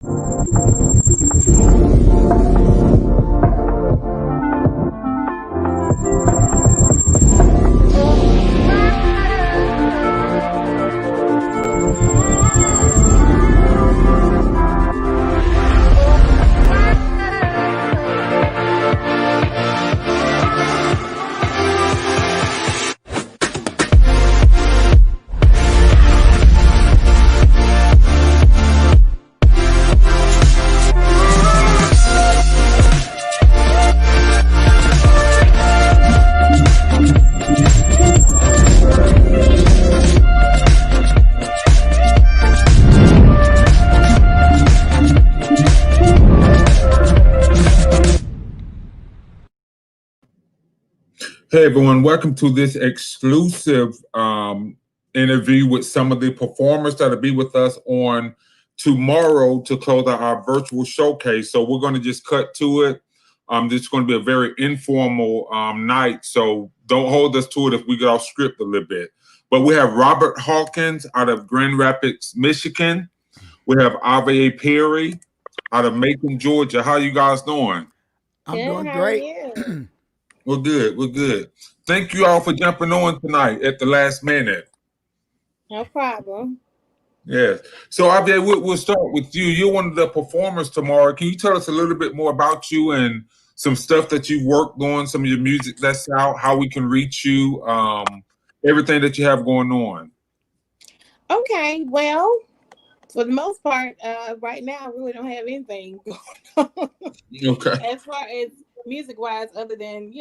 Hey everyone, welcome to this exclusive interview with some of the performers that'll be with us on tomorrow to close out our virtual showcase. So we're going to just cut to it. This is going to be a very informal night, so don't hold us to it if we get off script a little bit. But we have Robert Hawkins out of Grand Rapids, Michigan. We have Avia Perry out of Macon, Georgia. How you guys doing? I'm doing great. We're good. We're good. Thank you all for jumping on tonight at the last minute. No problem. Yes. So, Avia, we'll start with you. You're one of the performers tomorrow. Can you tell us a little bit more about you and some stuff that you've worked on, some of your music that's out, how we can reach you, everything that you have going on? Okay. Well, for the most part, right now, I really don't have anything going on. Okay. As far as music-wise, other than,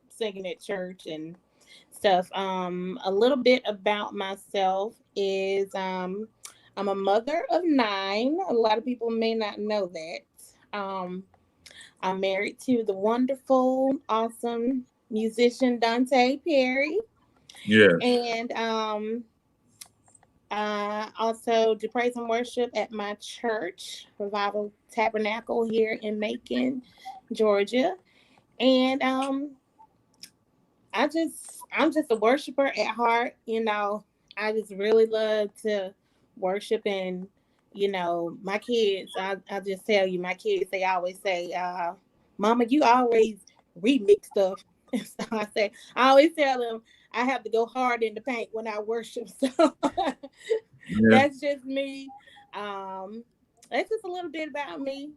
singing at church and stuff. A little bit about myself is I'm a mother of 9. A lot of people may not know that. I'm married to the wonderful, awesome musician Dante Perry. Yeah. And I also do praise and worship at my church, Revival Tabernacle here in Macon, Georgia. And I'm just a worshiper at heart. I just really love to worship, and my kids, I just tell you, my kids, they always say, Mama, you always remix stuff. And so I always tell them I have to go hard in the paint when I worship. So That's just me. That's just a little bit about me.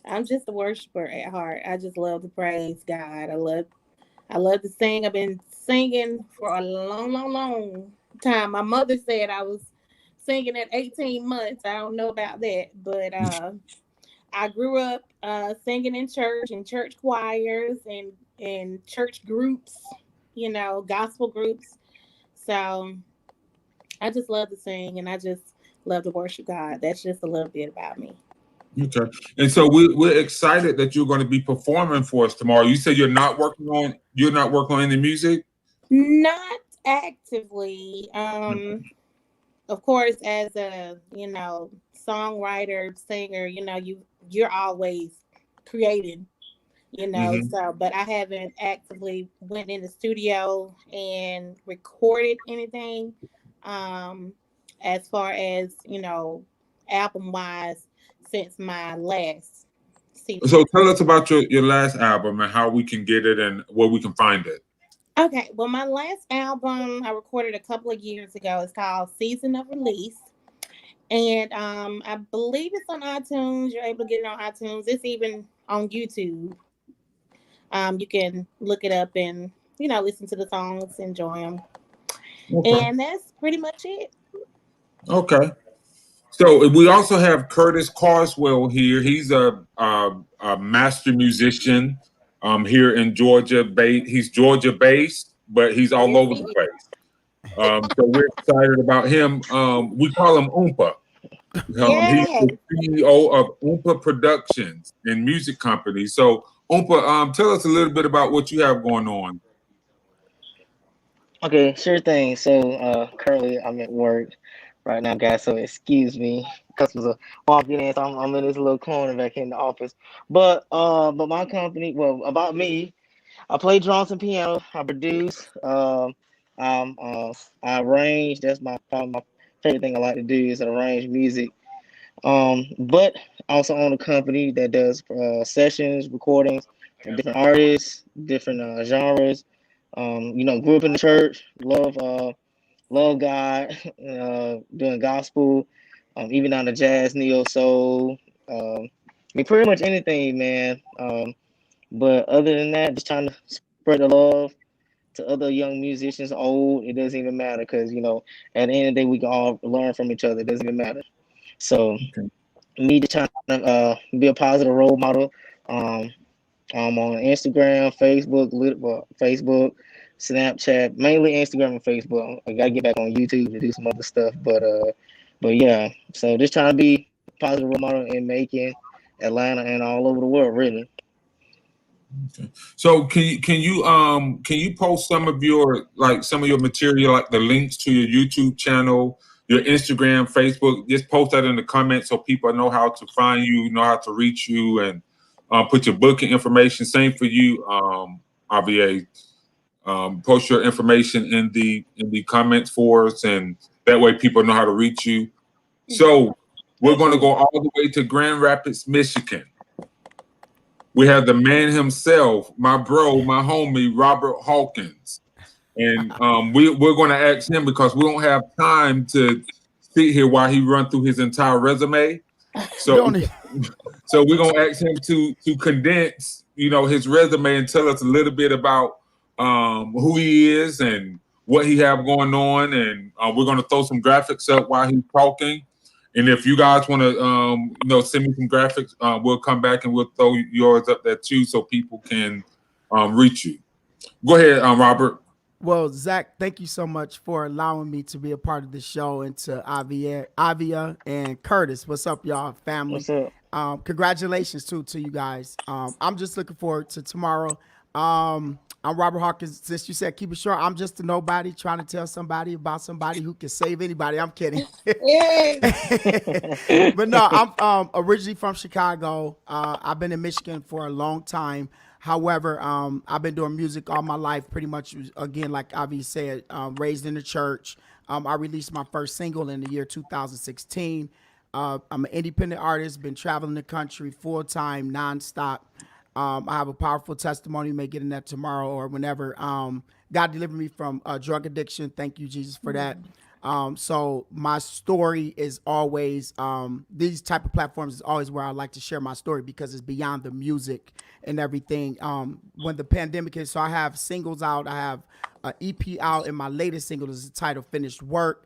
I'm just a worshiper at heart. I just love to praise God. I love to sing. I've been singing for a long time. My mother said I was singing at 18 months. I don't know about that, but I grew up singing in church and church choirs and church groups, gospel groups. So I just love to sing, and I just love to worship God. That's just a little bit about me. Okay. And so we're excited that you're going to be performing for us tomorrow. You said you're not working on any music? Not actively. Of course, as a, songwriter, singer, you're always creating, so, but I haven't actively went in the studio and recorded anything, as far as, album wise, since my last CD. So tell us about your last album and how we can get it and where we can find it. Okay, well, my last album I recorded a couple of years ago. It's called Season of Release. And I believe it's on iTunes. You're able to get it on iTunes. It's even on YouTube. You can look it up and, listen to the songs, enjoy them. Okay. And that's pretty much it. Okay. So we also have Curtis Carswell here. He's a master musician here in Georgia. He's Georgia based, but he's all over the place. So we're excited about him. We call him Oompa. He's the CEO of Oompa Productions and music company. So Oompa, tell us a little bit about what you have going on. Okay, sure thing. So currently I'm at work right now, guys, so excuse me. Customers are walking in, so I'm in this little corner back in the office. But my company, well, about me, I play drums and piano. I produce. I arrange. That's my favorite thing I like to do is arrange music. But I also own a company that does sessions, recordings for different artists, different genres. Grew up in the church, love God, doing gospel, even on the jazz, neo soul. Pretty much anything, man. But other than that, just trying to spread the love to other young musicians, old. It doesn't even matter because at the end of the day, we can all learn from each other. It doesn't even matter. So Okay. me just trying to be a positive role model. I'm on Instagram, Facebook, Snapchat, mainly Instagram and Facebook. I gotta get back on YouTube to do some other stuff, but yeah. So just trying to be a positive role model in Macon, Atlanta, and all over the world, really. Okay. So can you post some of your material, like the links to your YouTube channel, your Instagram, Facebook? Just post that in the comments so people know how to find you, know how to reach you, and put your booking information. Same for you, Avia. Post your information in the comments for us, and that way people know how to reach you. So we're going to go all the way to Grand Rapids, Michigan. We have the man himself, my bro, my homie, Robert Hawkins. And we're going to ask him because we don't have time to sit here while he run through his entire resume. So we're going to ask him to condense, his resume and tell us a little bit about who he is and what he have going on. And we're going to throw some graphics up while he's talking. And if you guys want to, send me some graphics, we'll come back and we'll throw yours up there too, so people can reach you. Go ahead, Robert. Well, Zach, thank you so much for allowing me to be a part of the show, and to Avia and Curtis. What's up, y'all, family? What's up? Congratulations to you guys. I'm just looking forward to tomorrow. I'm Robert Hawkins. Since you said keep it short, I'm just a nobody trying to tell somebody about somebody who can save anybody. I'm kidding. But no, I'm originally from Chicago. I've been in Michigan for a long time. However, I've been doing music all my life, pretty much, again, like Avi said, raised in the church. I released my first single in the year 2016. I'm an independent artist, been traveling the country full-time, nonstop. I have a powerful testimony. You may get in that tomorrow or whenever. God delivered me from drug addiction. Thank you, Jesus, for that. So my story is always, these type of platforms is always where I like to share my story because it's beyond the music and everything. When the pandemic hit, so I have singles out. I have an EP out, and my latest single is titled Finished Work.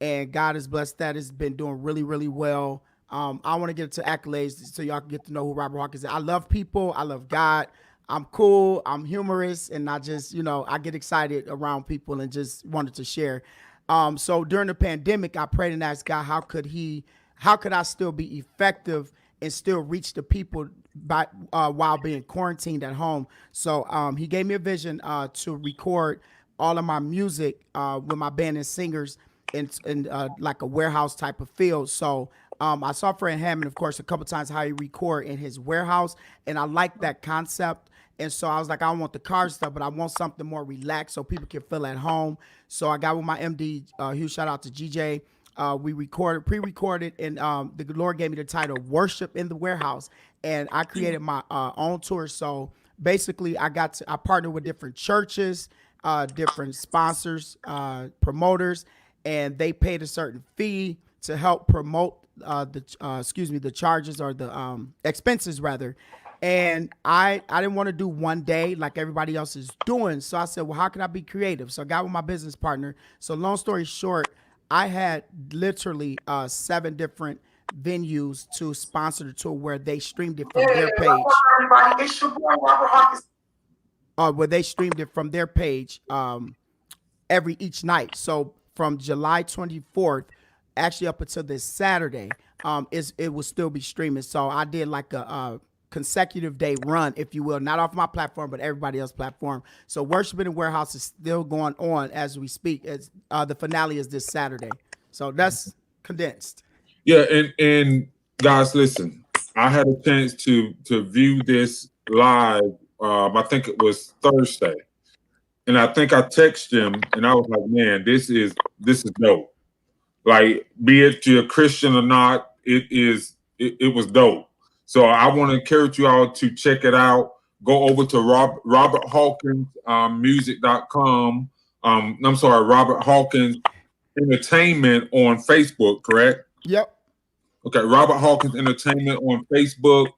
And God has blessed that. It's been doing really, really well. I want to get to accolades so y'all can get to know who Robert Hawkins is. I love people. I love God. I'm cool. I'm humorous. And I just, I get excited around people and just wanted to share. So during the pandemic, I prayed and asked God, how could I still be effective and still reach the people while being quarantined at home? So he gave me a vision to record all of my music with my band and singers in like a warehouse type of field. So I saw Fred Hammond, of course, a couple times how he record in his warehouse, and I like that concept. And so I was like, I don't want the car stuff, but I want something more relaxed so people can feel at home. So I got with my MD, huge shout out to GJ. We pre-recorded, and the Lord gave me the title Worship in the Warehouse. And I created my own tour. So basically I partnered with different churches, different sponsors, promoters, and they paid a certain fee to help promote the charges, or the expenses rather. And I didn't want to do one day like everybody else is doing. So I said, well, how can I be creative? So I got with my business partner. So long story short, I had literally 7 different venues to sponsor the tour where they streamed it from their page. It's your boy, Robert Hawkins. Where they streamed it from their page each night. So from July 24th, actually up until this Saturday, it will still be streaming. So I did like a consecutive day run, if you will, not off my platform, but everybody else's platform. So Worship in the Warehouse is still going on as we speak. As the finale is this Saturday. So that's condensed. Yeah, and guys, listen, I had a chance to view this live. I think it was Thursday, and I think I texted him, and I was like, "Man, this is dope." Like, be it you're a Christian or not, it was dope. So I want to encourage you all to check it out. Go over to Robert Hawkins music.com. I'm sorry, Robert Hawkins Entertainment on Facebook, correct? Yep. Okay, Robert Hawkins Entertainment on Facebook.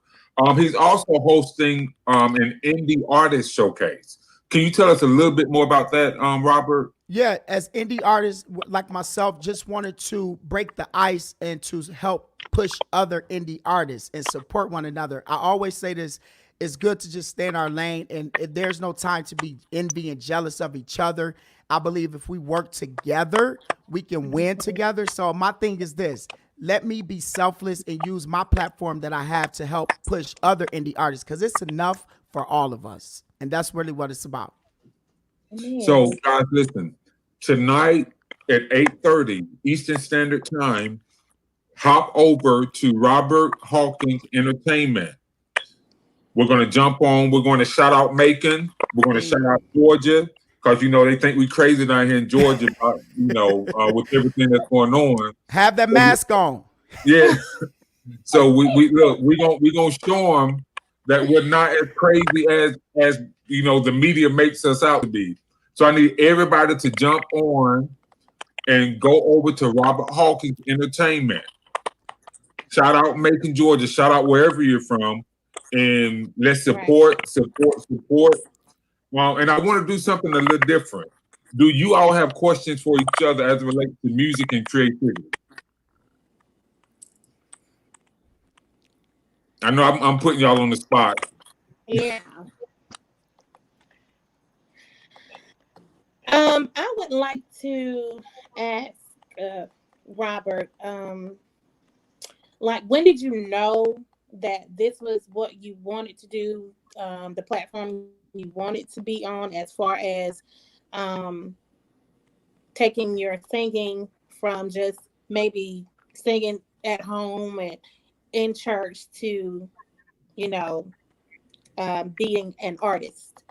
He's also hosting an indie artist showcase. Can you tell us a little bit more about that, Robert? Yeah, as indie artists like myself, just wanted to break the ice and to help push other indie artists and support one another. I always say this, it's good to just stay in our lane, and there's no time to be envy and jealous of each other. I believe if we work together, we can win together. So my thing is this, let me be selfless and use my platform that I have to help push other indie artists, because it's enough for all of us. And that's really what it's about. So, guys, listen. Tonight at 8:30 Eastern Standard Time, hop over to Robert Hawkins Entertainment. We're going to jump on. We're going to shout out Macon. We're going to shout out Georgia, because, you know, they think we crazy down here in Georgia, with everything that's going on. Have that mask on. Yeah. So we gonna show them that we're not as crazy as the media makes us out to be. So I need everybody to jump on and go over to Robert Hawkins Entertainment. Shout out Macon, Georgia. Shout out wherever you're from, and let's support. Well, and I want to do something a little different. Do you all have questions for each other as it relates to music and creativity? I know I'm putting y'all on the spot. Yeah. I would like to ask Robert, like, when did you know that this was what you wanted to do, the platform you wanted to be on, as far as taking your singing from just maybe singing at home and in church to, being an artist?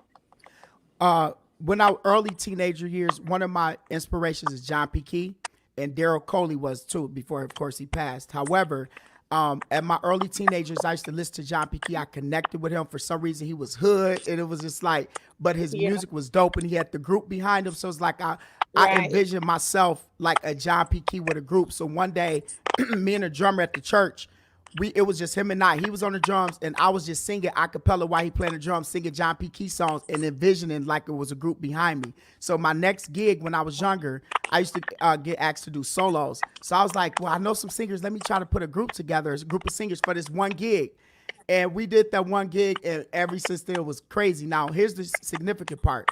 When I was early teenager years, one of my inspirations is John P. Key, and Daryl Coley was too, before, of course, he passed. However, at my early teenagers, I used to listen to John P. Key. I connected with him. For some reason, he was hood, and it was just like, but his music was dope, and he had the group behind him. So it's like I envisioned myself like a John P. Key with a group. So one day, me and a drummer at the church, it was just him and I. He was on the drums, and I was just singing a cappella while he playing the drums, singing John P. Key songs, and envisioning like it was a group behind me. So my next gig when I was younger, I used to get asked to do solos. So I was like, well, I know some singers. Let me try to put a group together as a group of singers for this one gig. And we did that one gig, and ever since then it was crazy. Now, here's the significant part.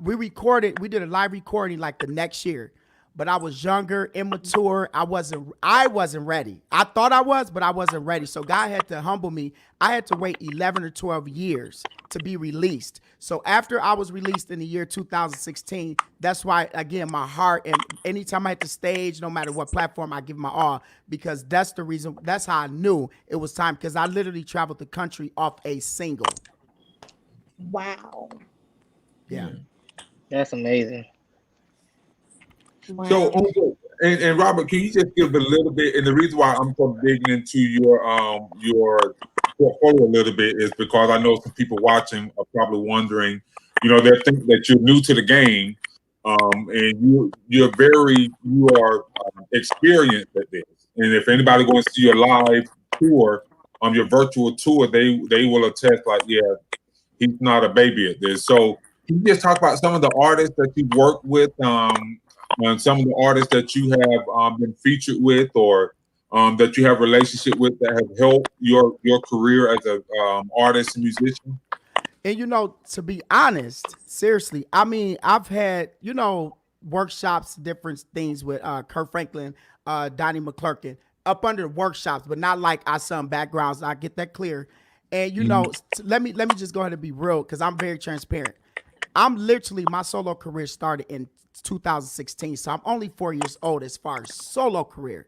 We did a live recording like the next year. But I was younger, immature. I wasn't ready. I thought I was, but I wasn't ready. So God had to humble me. I had to wait 11 or 12 years to be released. So after I was released in the year 2016, that's why, again, my heart, and anytime I hit the stage, no matter what platform, I give my all, because that's the reason. That's how I knew it was time, because I literally traveled the country off a single. Wow. Yeah. That's amazing. Wow. So, and Robert, can you just give a little bit? And the reason why I'm so digging into your portfolio a little bit is because I know some people watching are probably wondering, they're thinking that you're new to the game, and you are experienced at this. And if anybody wants to see your live tour, your virtual tour, they will attest, like, yeah, he's not a baby at this. So can you just talk about some of the artists that you've worked with, and some of the artists that you have been featured with, or that you have a relationship with, that have helped your career as a artist and musician? And to be honest, seriously, I mean, I've had, workshops, different things with Kurt Franklin, Donnie McClurkin, up under the workshops, but not like I sung backgrounds. I get that clear. And let me just go ahead and be real, because I'm very transparent. My solo career started in 2016, so I'm only 4 years old as far as solo career.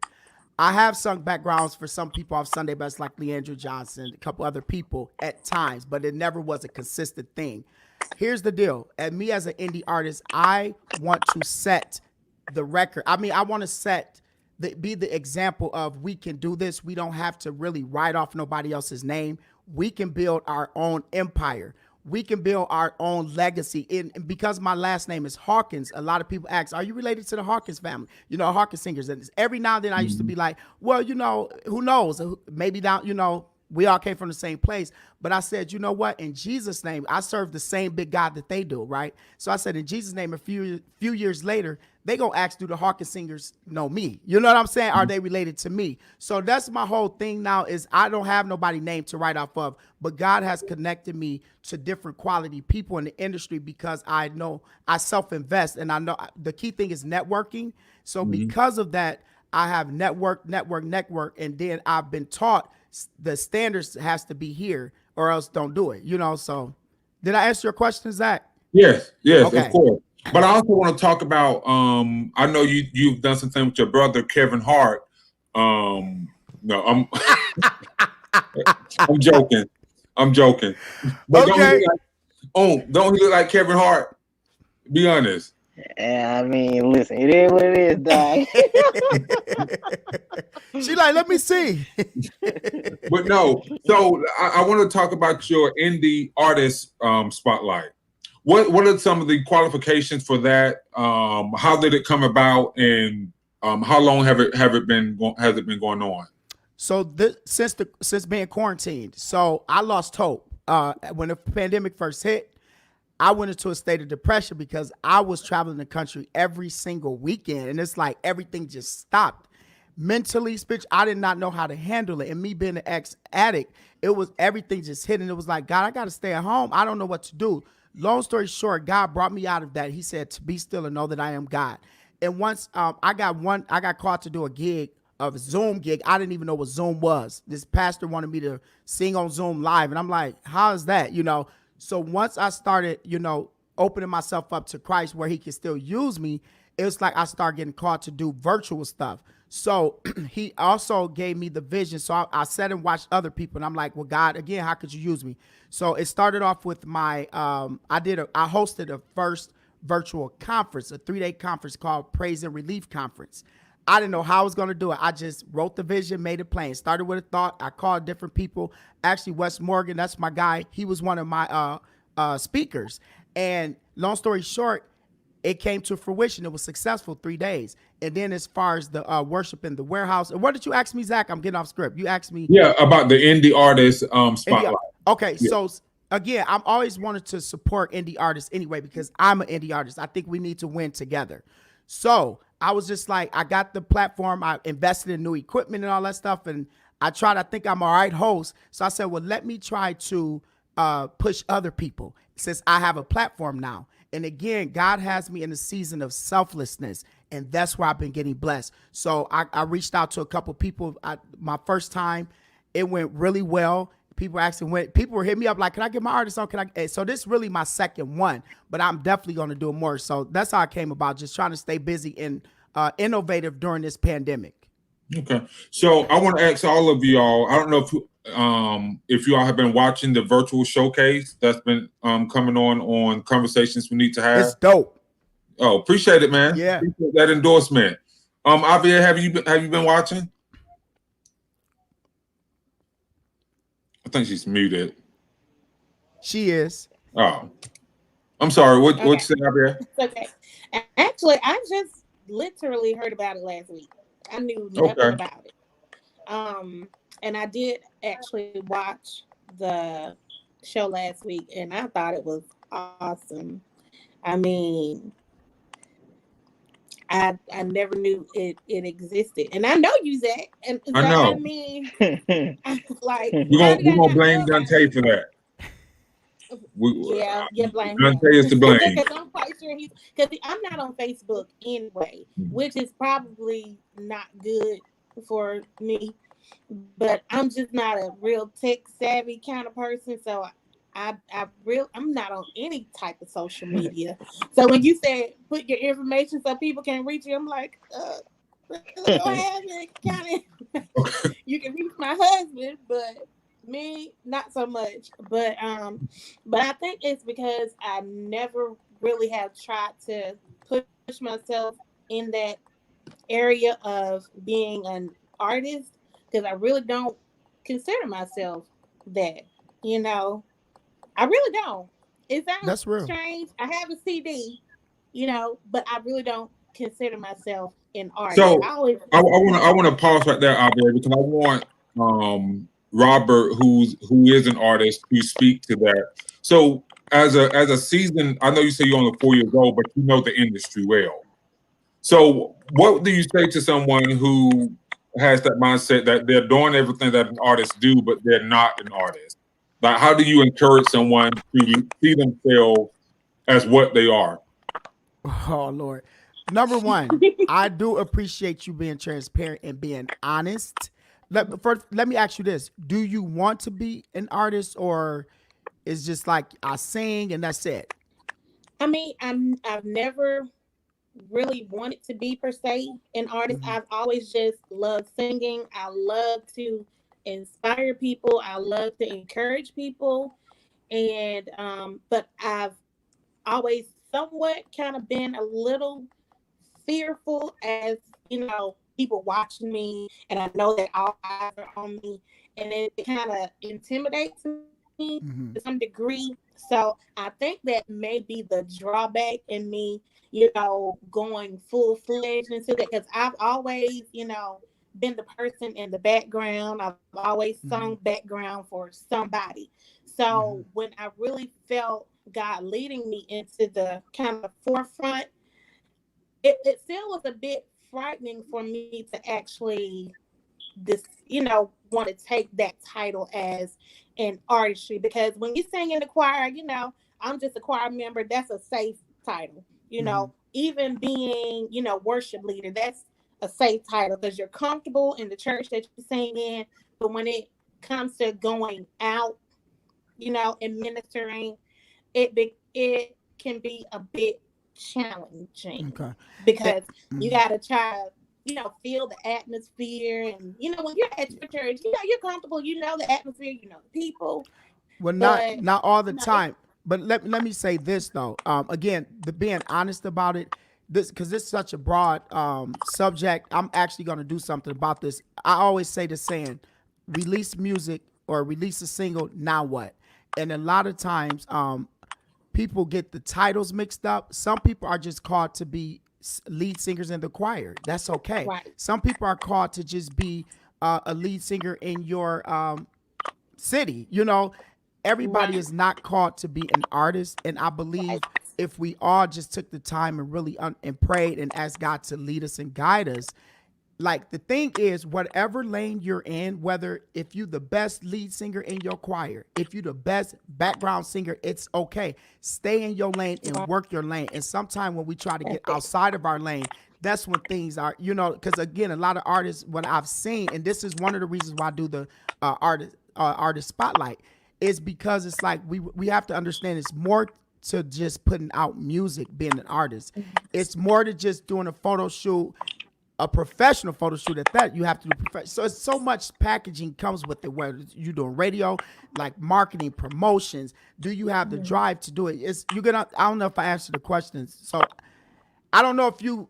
I have sung backgrounds for some people off Sunday best, like Leandra Johnson, a couple other people at times, but it never was a consistent thing. Here's the deal. As an indie artist, I want to set the record. I mean, I want to set be the example of we can do this. We don't have to really write off nobody else's name. We can build our own empire. We can build our own legacy. And because my last name is Hawkins, a lot of people ask, are you related to the Hawkins family? You know, Hawkins singers. And every now and then I used to be like, well, you know, who knows? Maybe down, you know, we all came from the same place. But I said, you know what? In Jesus' name, I serve the same big God that they do, right? So I said, in Jesus' name, a few years later, they gonna ask, do the Hawkins singers know me? You know what I'm saying? Are they related to me? So that's my whole thing now is I don't have nobody named to write off of, but God has connected me to different quality people in the industry because I know I self-invest, and I know the key thing is networking. So because of that, I have network, and then I've been taught the standards has to be here or else don't do it, you know? So did I answer your question, Zach? Yes, Okay. of course. But I also want to talk about, I know you've done something with your brother, Kevin Hart. No, I'm I'm joking. But Okay. don't he look like Kevin Hart? Be honest. I mean, listen, it is what it is, dog. She like, let me see. But no, so I want to talk about your indie artist spotlight. What are some of the qualifications for that? How did it come about, and how long has it been going on? So since being quarantined, so I lost hope. When the pandemic first hit, I went into a state of depression because I was traveling the country every single weekend, and it's like everything just stopped. Mentally, spiritually, I did not know how to handle it. And me being an ex-addict, it was everything just hit, and it was like, God, I got to stay at home. I don't know what to do. Long story short, God brought me out of that. He said to be still and know that I am God. And once I got called to do a Zoom gig. I didn't even know what Zoom was. This pastor wanted me to sing on Zoom live, and I'm like, how is that? You know. So once I started, you know, opening myself up to Christ where he can still use me, it was like I started getting called to do virtual stuff. So he also gave me the vision. So I sat and watched other people, and I'm like, well, God, again, how could you use me? So it started off with my, I hosted a first virtual conference, a 3-day conference called Praise and Relief Conference. I didn't know how I was going to do it. I just wrote the vision, made it plain. Started with a thought. I called different people. Actually, Wes Morgan, that's my guy. He was one of my speakers. And long story short, it came to fruition. It was successful 3 days. And then as far as the worship in the warehouse, and what did you ask me, Zach? I'm getting off script. You asked me. Yeah, about the indie artist spotlight. Okay, yeah. So again, I'm always wanted to support indie artists anyway because I'm an indie artist. I think we need to win together. So I was just like, I got the platform. I invested in new equipment and all that stuff. And I think I'm all right host. So I said, well, let me try to push other people since I have a platform now. And again, God has me in a season of selflessness, and that's where I've been getting blessed. So I reached out to a couple people. My first time, it went really well. People were hitting me up like, can I get my artist on? So this is really my second one, but I'm definitely going to do more. So that's how I came about, just trying to stay busy and innovative during this pandemic. Okay. So I want to ask all of y'all, I don't know if you all have been watching the virtual showcase that's been coming on Conversations We Need to Have. It's dope. Oh, appreciate it, man. Yeah. Appreciate that endorsement. Avia, have you been watching? I think she's muted. She is. Oh, I'm sorry. What you said, Avia? It's okay. Actually, I just literally heard about it last week. I knew nothing about it. And I did actually watch the show last week, and I thought it was awesome. I mean, I never knew it existed, and I know you, Zach. And I know. I mean, like we're gonna blame Dante for that. Blame Dante is to blame. Because I'm quite sure because I'm not on Facebook anyway, which is probably not good for me. But I'm just not a real tech savvy kind of person, so I'm not on any type of social media. So when you said put your information so people can reach you, I'm like, go ahead and kind of you can reach my husband, but me not so much. But I think it's because I never really have tried to push myself in that area of being an artist because I really don't consider myself that. You know, I really don't. It sounds That's real. strange. I have a CD, but I really don't consider myself an artist. So I want to pause right there, Avia, because I want Robert, who is an artist, to speak to that. So as a seasoned, I know you say you're only 4 years old, but you know the industry well. So what do you say to someone who has that mindset that they're doing everything that an artist do, but they're not an artist? Like, how do you encourage someone to see themselves as what they are? Oh Lord. Number one, I do appreciate you being transparent and being honest. Let me ask you this: do you want to be an artist, or is just like I sing and that's it? I mean, I've never really wanted to be per se an artist. Mhm. I've always just loved singing. I love to inspire people. I love to encourage people, and but I've always somewhat kind of been a little fearful as people watching me, and I know that all eyes are on me, and it kind of intimidates me Mhm. to some degree. So I think that may be the drawback in me, going full fledged into that, because I've always, been the person in the background. I've always Mhm. sung background for somebody. Mhm. So when I really felt God leading me into the kind of forefront, it still was a bit frightening for me to actually want to take that title as an artistry, because when you sing in the choir, I'm just a choir member. That's a safe title. Mhm. Even being, worship leader, that's a safe title because you're comfortable in the church that you sing in. But when it comes to going out, and ministering, it can be a bit challenging Okay. Eh, because you mhm. got to try to feel the atmosphere, and when you're at your church, you're comfortable, the atmosphere, the people, Well, but not all the it's time. But let me say this though. Again, the being honest about it. This because this is such a broad subject. I'm actually going to do something about this. I always say the saying, release music or release a single. Now what? And a lot of times, people get the titles mixed up. Some people are just called to be lead singers in the choir. That's okay. right. Some people are called to just be a lead singer in your city. Everybody Right. is not called to be an artist, and I Right. believe if we all just took the time and really and prayed and asked God to lead us and guide us, like the thing is, whatever lane you're in, whether if you the best lead singer in your choir, if you the best background singer, it's okay. Stay in your lane and Right. work your lane. And sometimes when we try to get That's it. outside of our lane, that's when things are, because again, a lot of artists, what I've seen, and this is one of the reasons why I do the artist spotlight, is because it's like we have to understand it's more to just putting out music, being an artist. It's more to just doing a photo shoot, a professional photo shoot at that. You have to do professional. So it's so much packaging comes with it. Whether you're doing radio, like marketing, promotions, do you have the drive to do it? It's you're gonna. I don't know if I answered the questions. So I don't know if you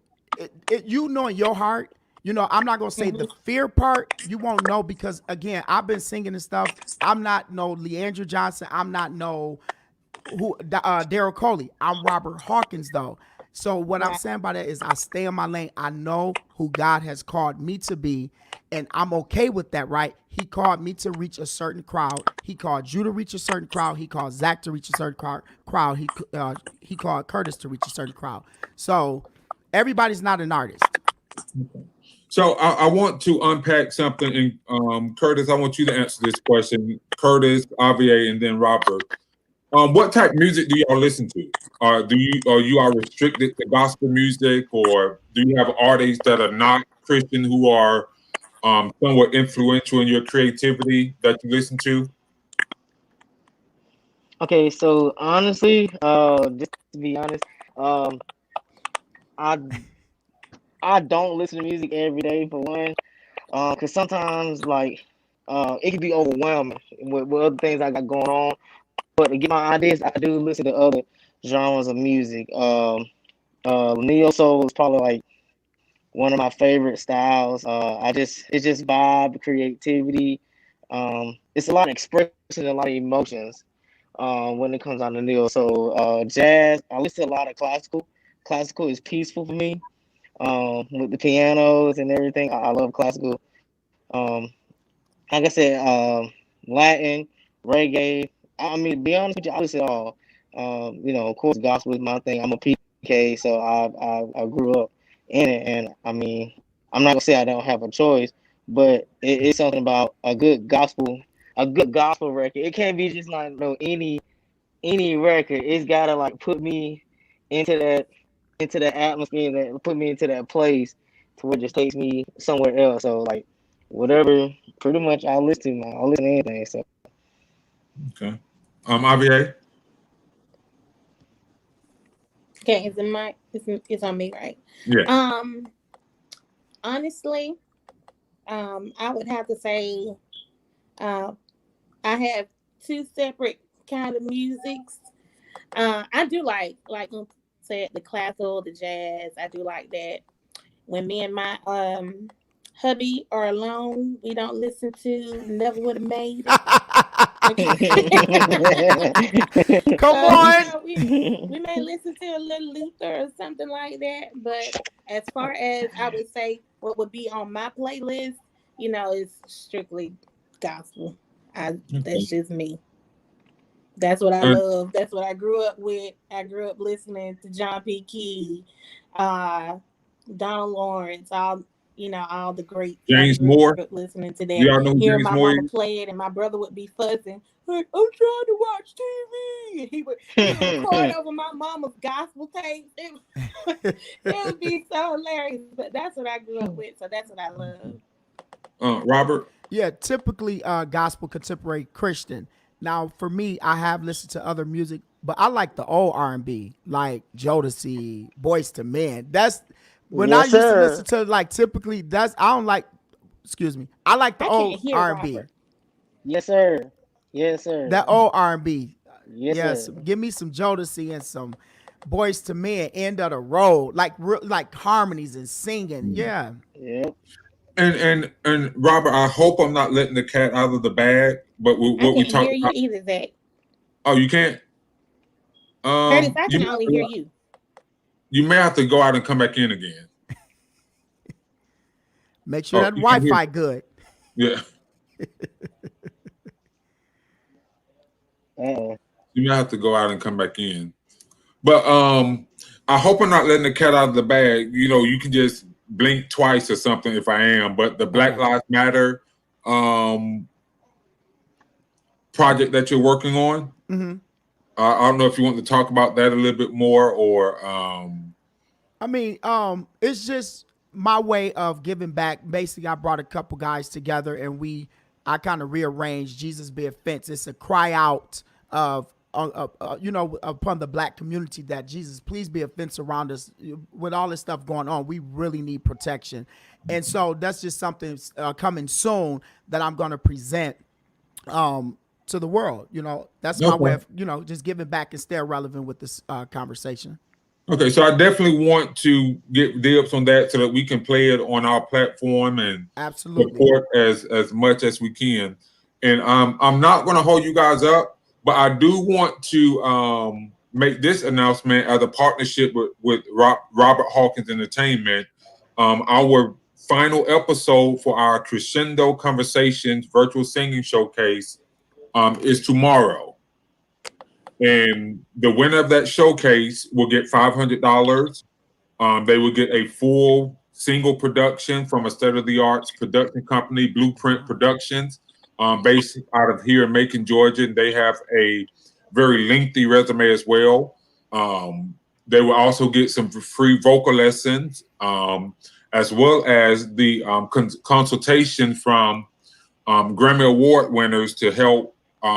know in your heart. I'm not gonna say the Mhm. fear part. You won't know because again, I've been singing and stuff. I'm not no Leandra Johnson. I'm not no Daryl Coley. I'm Robert Hawkins though. So what I'm Right. saying by that is I stay in my lane. I know who God has called me to be, and I'm okay with that, right? He called me to reach a certain crowd. He called you to reach a certain crowd. He called Zach to reach a certain crowd. He called Curtis to reach a certain crowd. So everybody's not an artist. So I want to unpack something, and Curtis, I want you to answer this question. Curtis, Avia, and then Robert. What type of music do y'all listen to? Are you restricted to gospel music, or do you have artists that are not Christian who are somewhat influential in your creativity that you listen to? Okay, so honestly, just to be honest, I I don't listen to music every day for one, because sometimes like it can be overwhelming with other things I got going on. But to get my ideas, I do listen to other genres of music. Neo soul is probably like one of my favorite styles. It's just vibe, creativity. It's a lot of expression, a lot of emotions. When it comes on the deal. So jazz, I listen to a lot of classical. Classical is peaceful for me. With the pianos and everything, I love classical. Like I said, Latin, reggae. I mean, to be honest with you, I listen to all. Of course, gospel is my thing. I'm a PK, so I grew up in it, and I mean, I'm not gonna say I don't have a choice, but it's something about a good gospel record. It can't be just like any record. It's gotta like put me into that atmosphere, that put me into that place to where it just takes me somewhere else. So like whatever, pretty much I'll listen to anything. So Okay. Avia? Okay, is it my it's on me, right? Yeah. Honestly, I would have to say I have two separate kind of musics. I do like you said, the classical, the jazz. I do like that. When me and my hubby are alone, we don't listen to Never Would Have Made It. Come on. We may listen to a little Luther or something like that, but as far as I would say what would be on my playlist, it's strictly gospel. That's just me. That's what I love. That's what I grew up with. I grew up listening to John P. Key, Donald Lawrence, all the greats. James Moore. Listening to that. Y'all know who Hearing James my Moore mama is? play it, and my brother would be fussing, like, I'm trying to watch TV. And he would record over my mama's gospel tapes. It would be so hilarious. But that's what I grew up with, so that's what I love. Robert? Yeah, typically gospel, contemporary Christian. Now, for me, I have listened to other music, but I like the old R&B, like Jodeci, Boys to Men. That's when Yes, I used to sir. listen to, like, typically I don't like. Excuse me. I like the old R&B. Robert. Yes, sir. Yes, sir. That old R&B. Yes, sir. Give me some Jodeci and some Boys to Men, End of the Road, like harmonies and singing. Yeah. Yep. And Robert, I hope I'm not letting the cat out of the bag, but what we I can't talked hear you about. either, Zach. Oh, you can't? Curtis, I can only hear you. You may have to go out and come back in again. Make sure that Wi-Fi good. Yeah. You may have to go out and come back in. But I hope I'm not letting the cat out of the bag. You can just blink twice or something if I am. But the Black Lives Matter project that you're working on, Mm-hmm. I don't know if you want to talk about that a little bit more, or I mean, it's just my way of giving back. Basically, I brought a couple guys together, and I kind of rearranged Jesus Be a Fence. It's a cry out of upon the Black community that Jesus, please be a fence around us. With all this stuff going on, we really need protection. And so that's just something coming soon that I'm going to present to the world. That's my way of, just giving back and stay relevant with this conversation. Okay, so I definitely want to get dibs on that so that we can play it on our platform and absolutely support as much as we can. And I'm not going to hold you guys up, but I do want to make this announcement as a partnership with Robert Hawkins Entertainment. Our final episode for our Crescendo Conversations virtual singing showcase is tomorrow. And the winner of that showcase will get $500. They will get a full single production from a state-of-the-art production company, Blueprint Productions, based out of here in Macon, Georgia. And they have a very lengthy resume as well. They will also get some free vocal lessons, as well as the consultation from Grammy Award winners to help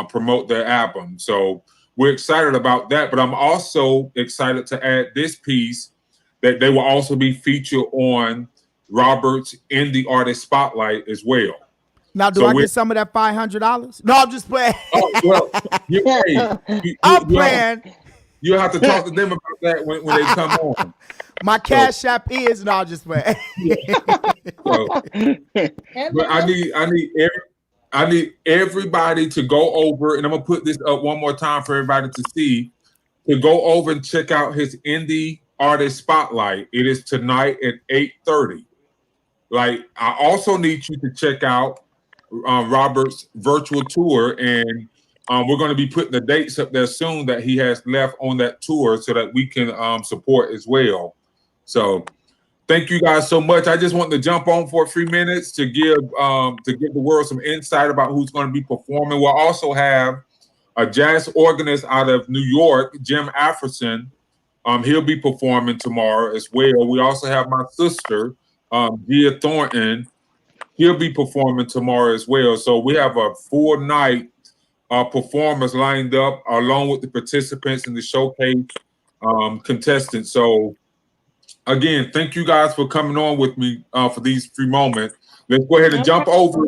promote their album. So we're excited about that, but I'm also excited to add this piece that they will also be featured on Robert's Indie Artist Spotlight as well. Now, do I get some of that $500? No, I'm just playing. Oh, well, I'm playing. You'll have to talk to them about that when they come on. My Cash App is no, I'll just play. So, but I need everybody to go over, and I'm gonna put this up one more time for everybody to see. To go over and check out his indie artist spotlight. It is tonight at 8:30. Like, I also need you to check out Robert's virtual tour, and we're going to be putting the dates up there soon that he has left on that tour so that we can support as well. So thank you guys so much. I just want to jump on for a few minutes to give the world some insight about who's going to be performing. We'll also have a jazz organist out of New York, Jim Alfredson. He'll be performing tomorrow as well. We also have my sister, Gia Thornton. He'll be performing tomorrow as well. So we have a full night performers lined up along with the participants in the showcase contestants. So again, thank you guys for coming on with me for these few moments. Let's go ahead and jump over.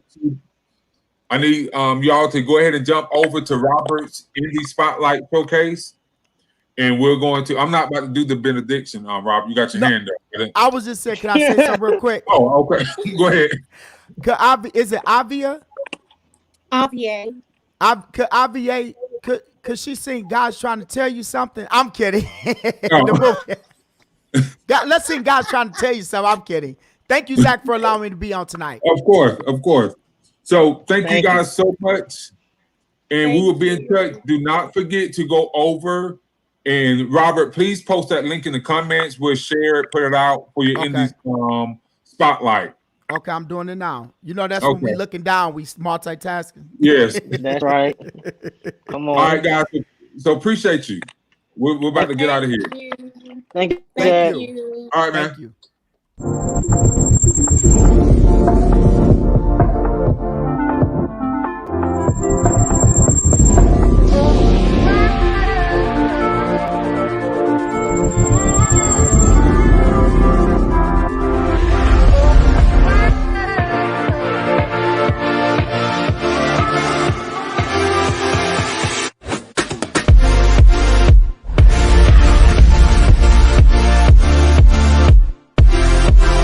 I need y'all to go ahead and jump over to Robert's Indie Spotlight Showcase. And we're going to, I'm not about to do the benediction, Rob. You got your hand up. I was just saying, can I say something real quick? Oh, okay. Go ahead. Is it Avia? Avia. Could she sing God's Trying to Tell You Something? I'm kidding. Let's sing God's Trying to Tell You Something. I'm kidding. Thank you, Zach, for allowing me to be on tonight. Of course. So thank you guys so much. And we will be in touch. Do not forget to go over. And Robert, please post that link in the comments. We'll share it, put it out for your indie spotlight. Okay, I'm doing it now. You know, that's when we looking down, we multitasking. Yes. That's right. Come on. All right, guys. So appreciate you. We're about to get out of here. Thank you. Thank you. All right, man. Thank you.